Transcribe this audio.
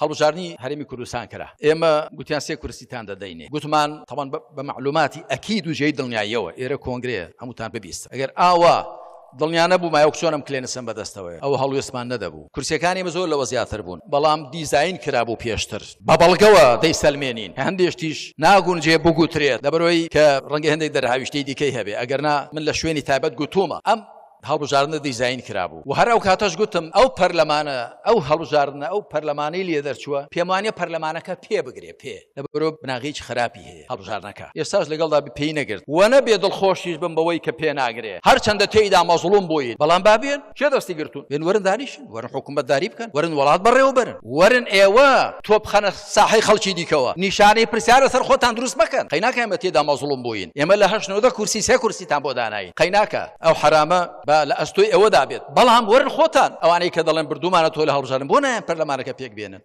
هەڵبژارنی هەرێمی کوردستان کرا ئێمە گوتیان سێ کورسیتان دەدەینێ گوتمان تەمان بە معلوماتی ئەکید و جێی دڵنیاییەوە ئێرە کۆنگرەیە هەمووتان ببیستە ئەگەر ئاوا دڵنیانە بوو مایە چۆنم کلێنەسم بەدەستەوەی ئەو هەڵوێستمان نەدەبوو کورسەکانی زۆر لەوە زیاتر بوون بەڵام دیزاین کرابوو پێشتر بە بەڵگەوە دەیسەلمێنین هەندێشتیش ناگونجێ بگوترێت لەبەرەوەی کە ڕەنگە هەندێک دەرهاویشتەی دیکەی هەبێ ئەگەرنا من لە شوێنی تایبەت گوتومە ئەم هەڵبژاردنە دیزاین کرابوو و هەر ئەو کاتەش گوتم ئەو پەرلەمانە ئەو هەڵبژاردنە ئەو پەرلەمانەی لێ دەرچووە پێم وانیە پەرلەمانەکە پێ بگرێ پێ لەبەرەوە بناغێکی خراپی هەیە هەڵبژاردنەکە ئێستاش لەگەڵدا پێی نەگرت وە نەبێ دڵخۆشیش بم بەوەی کە پێ ناگرێ هەرچەندە تێیدا مەزڵوم بووین بەڵام بابێن کێ دەستی گرتوون بێن وەرن دانیشن وەرن حکوومەتداری بکەن وەرن وڵات بەڕێوە بەرن وەرن ئێوە تۆ بخەنە ساحەی خەڵکی دیکەوە نیشانەی پرسیارە سەر خۆتان دروست مەکەن قەیناکە ئێمە تێدا مەزڵوم بووین ئێمە لە 89 کورسی سێ کورسیتان بۆ داناین قەیناکە ئەو حرامە بە لە ئەستۆی ئەوە دابێت بەڵام وەرن خۆتان ئەوانەی کە دەڵێن بردومانە تۆ لە هەڵبژاردن بۆ نایەن پەرلەمانەکە پێک بێنن